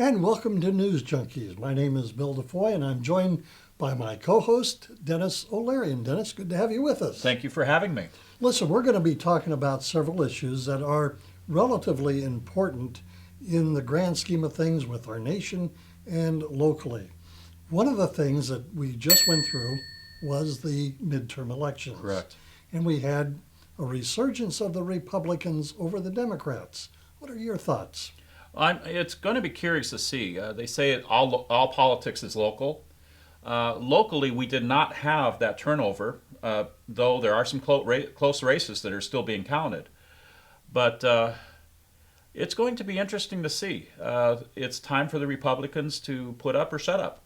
And welcome to News Junkies. My name is Bill DeFoi, and I'm joined by my co-host, Dennis O'Leary. And Dennis, good to have you with us. Thank you for having me. Listen, we're going to be talking about several issues that are relatively important in the grand scheme of things with our nation and locally. One of the things that we just went through was the midterm elections. Correct. And we had a resurgence of the Republicans over the Democrats. What are your thoughts? It's going to be curious to see. They say all politics is local. Locally, we did not have that turnover, though there are some close races that are still being counted. But it's going to be interesting to see. It's time for the Republicans to put up or shut up.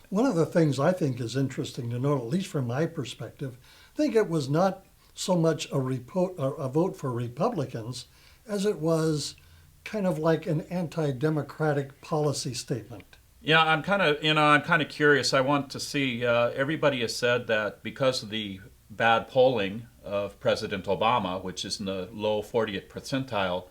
One of the things I think is interesting to note, at least from my perspective, I think it was not so much a vote for Republicans as it was kind of like an anti-democratic policy statement. Yeah, I'm kind of curious. I want to see. Everybody has said that because of the bad polling of President Obama, which is in the low 40th percentile,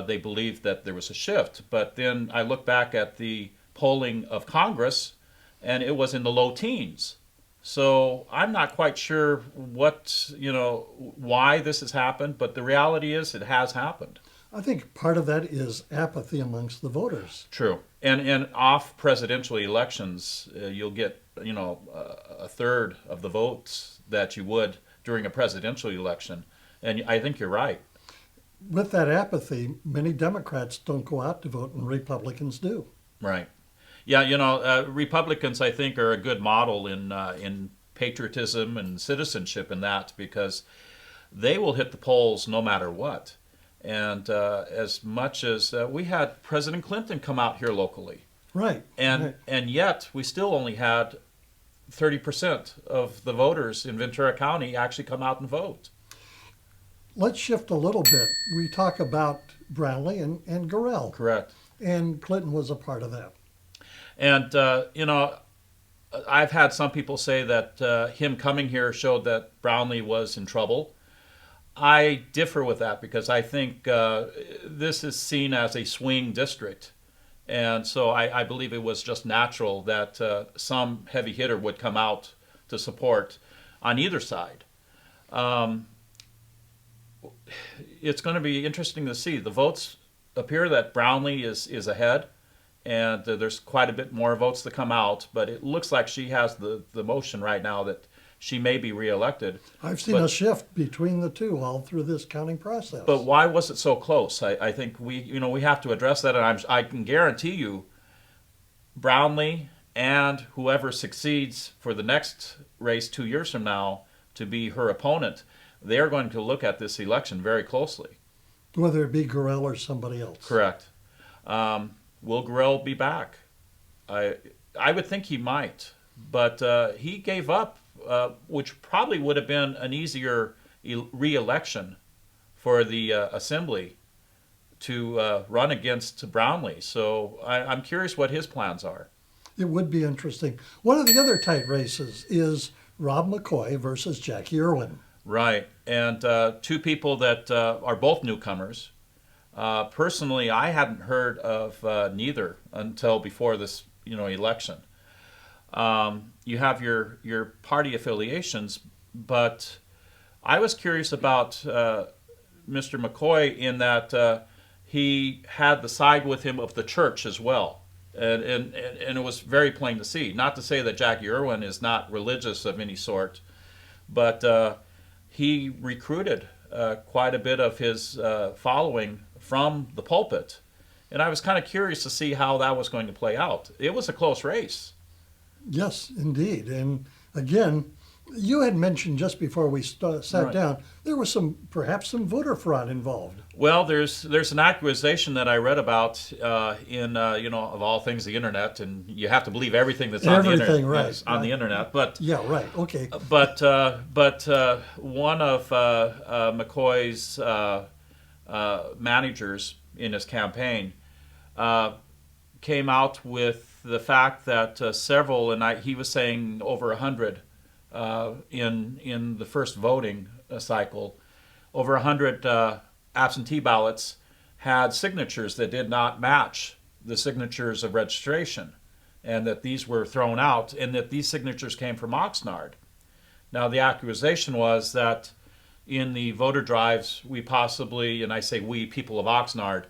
they believe that there was a shift. But then I look back at the polling of Congress, and it was in the low teens. So I'm not quite sure why this has happened, but the reality is it has happened. I think part of that is apathy amongst the voters. True. And off presidential elections, you'll get, a third of the votes that you would during a presidential election. And I think you're right. With that apathy, many Democrats don't go out to vote and Republicans do. Right. Yeah, Republicans, I think, are a good model in patriotism and citizenship in that, because they will hit the polls no matter what. And as much as we had President Clinton come out here locally. Right. And yet we still only had 30% of the voters in Ventura County actually come out and vote. Let's shift a little bit. We talk about Brownlee and Gorell. Correct. And Clinton was a part of that. And, I've had some people say that him coming here showed that Brownlee was in trouble. I differ with that because I think this is seen as a swing district. And so I believe it was just natural that some heavy hitter would come out to support on either side. It's going to be interesting to see. The votes appear that Brownlee is ahead, and there's quite a bit more votes to come out, but it looks like she has the motion right now that she may be reelected. I've seen a shift between the two all through this counting process. But why was it so close? I think we have to address that, and I can guarantee you Brownlee and whoever succeeds for the next race 2 years from now to be her opponent, they're going to look at this election very closely. Whether it be Gorell or somebody else. Correct. Will Gorell be back? I would think he might, but he gave up, which probably would have been an easier re-election for the assembly to run against Brownlee. So I'm curious what his plans are. It would be interesting. One of the other tight races is Rob McCoy versus Jackie Irwin. Right, and two people that are both newcomers. Personally, I hadn't heard of neither until before this, election. You have your party affiliations, but I was curious about Mr. McCoy in that he had the side with him of the church as well, and it was very plain to see. Not to say that Jackie Irwin is not religious of any sort, but he recruited quite a bit of his following from the pulpit. And I was kind of curious to see how that was going to play out. It was a close race. Yes, indeed. And again, you had mentioned just before we sat down, there was perhaps some voter fraud involved. Well, there's an accusation that I read about in of all things the internet, and you have to believe everything that's on the internet. Right, on the internet. But yeah, right, okay. But one of McCoy's managers in his campaign came out with the fact that several, and he was saying over 100 in the first voting cycle, over 100 absentee ballots had signatures that did not match the signatures of registration, and that these were thrown out, and that these signatures came from Oxnard. Now, the accusation was that in the voter drives, we possibly, and I say we, people of Oxnard,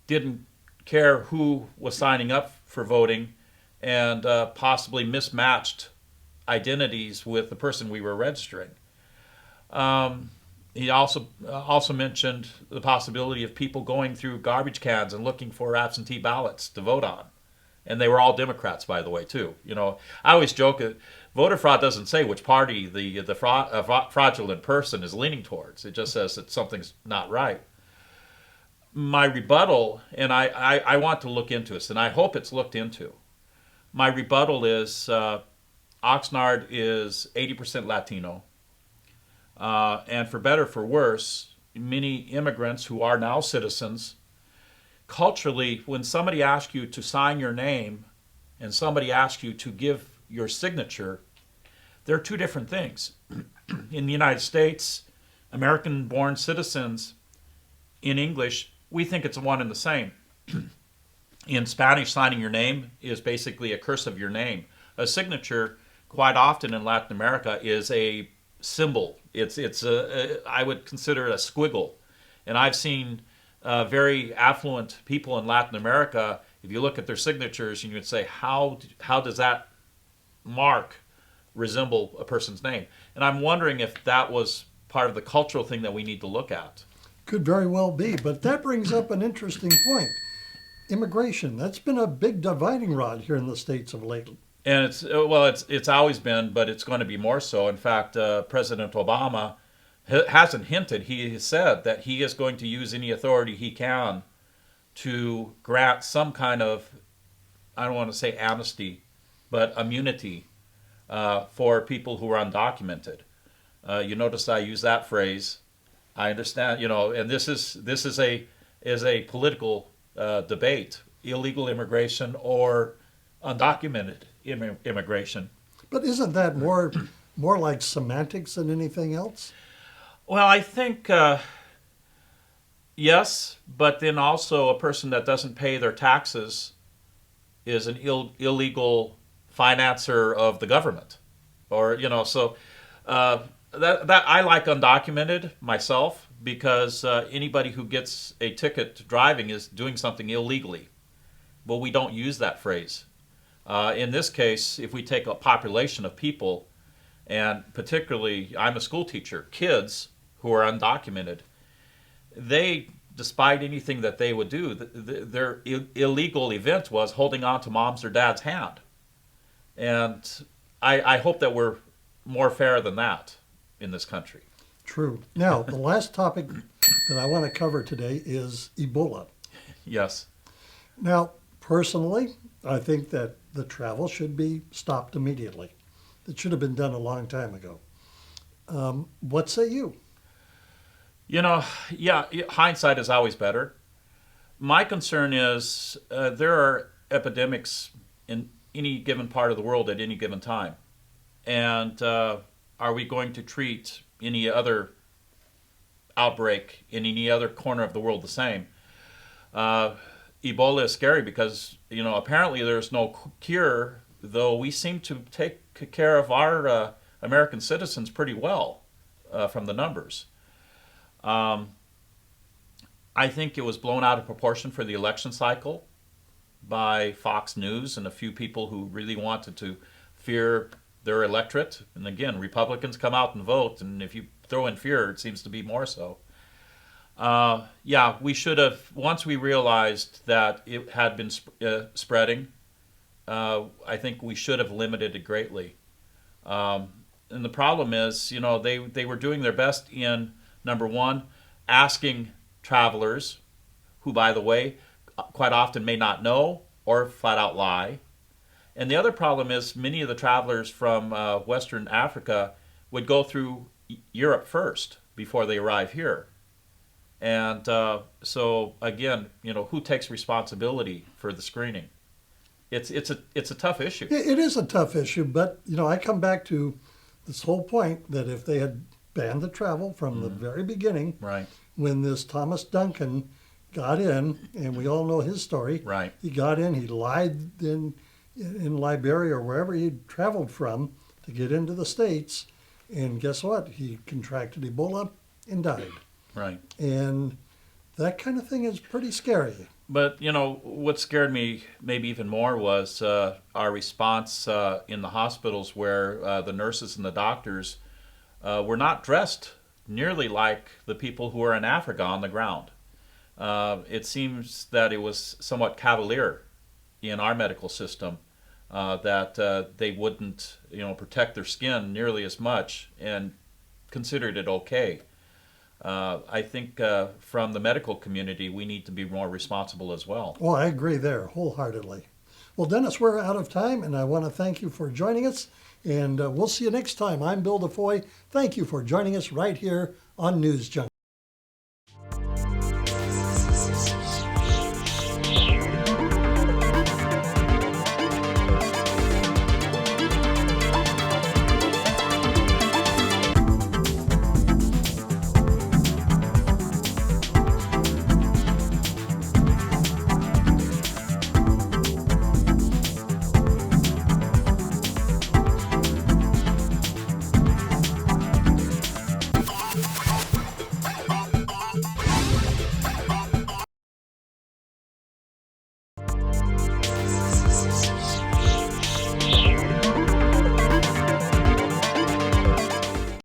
didn't care who was signing up for voting, and possibly mismatched identities with the person we were registering. He also mentioned the possibility of people going through garbage cans and looking for absentee ballots to vote on. And they were all Democrats, by the way, too. You know, I always joke that voter fraud doesn't say which party the fraudulent person is leaning towards. It just says that something's not right. My rebuttal, and I want to look into this, and I hope it's looked into. My rebuttal is Oxnard is 80% Latino. And for better or for worse, many immigrants who are now citizens, culturally, when somebody asks you to sign your name and somebody asks you to give your signature, they're two different things. In the United States, American-born citizens, in English, we think it's one and the same. In Spanish, signing your name is basically a curse of your name. A signature, quite often in Latin America, is a symbol. I would consider it a squiggle. And I've seen very affluent people in Latin America, if you look at their signatures, and you would say, how does that mark resemble a person's name? And I'm wondering if that was part of the cultural thing that we need to look at. Could very well be, but that brings up an interesting point. Immigration, that's been a big dividing rod here in the States of late. And it's always been, but it's going to be more so. In fact, President Obama hasn't hinted. He has said that he is going to use any authority he can to grant some kind of, I don't want to say amnesty, but immunity for people who are undocumented. You notice I use that phrase. I understand, and this is a political debate: illegal immigration or undocumented immigration. But isn't that more like semantics than anything else? Well, I think yes, but then also a person that doesn't pay their taxes is an illegal financer of the government, or so that I like undocumented myself, because anybody who gets a ticket driving is doing something illegally. Well, we don't use that phrase. In this case, if we take a population of people, and particularly, I'm a school teacher, kids who are undocumented, they, despite anything that they would do, their illegal event was holding on to mom's or dad's hand. And I hope that we're more fair than that in this country. True. Now, the last topic that I want to cover today is Ebola. Yes. Now, personally, I think that the travel should be stopped immediately. It should have been done a long time ago. What say you? Yeah, hindsight is always better. My concern is there are epidemics in any given part of the world at any given time. And are we going to treat any other outbreak in any other corner of the world the same? Ebola is scary because, apparently there's no cure, though we seem to take care of our American citizens pretty well from the numbers. I think it was blown out of proportion for the election cycle by Fox News and a few people who really wanted to fear their electorate. And again, Republicans come out and vote, and if you throw in fear, it seems to be more so. We should have, once we realized that it had been spreading, I think we should have limited it greatly. And the problem is, they were doing their best in, number one, asking travelers, who, by the way, quite often may not know or flat out lie. And the other problem is many of the travelers from Western Africa would go through Europe first before they arrive here. And so again, who takes responsibility for the screening? It's a tough issue. It is a tough issue, but I come back to this whole point that if they had banned the travel from the very beginning, right, when this Thomas Duncan got in, and we all know his story. Right. He got in, he lied in Liberia or wherever he'd traveled from to get into the States, and guess what? He contracted Ebola and died. Right. And that kind of thing is pretty scary. But, what scared me maybe even more was our response in the hospitals where the nurses and the doctors were not dressed nearly like the people who are in Africa on the ground. It seems that it was somewhat cavalier in our medical system that they wouldn't, protect their skin nearly as much and considered it okay. I think from the medical community, we need to be more responsible as well. Well, I agree there wholeheartedly. Well, Dennis, we're out of time, and I want to thank you for joining us, and we'll see you next time. I'm Bill DeFoi. Thank you for joining us right here on News Junkies.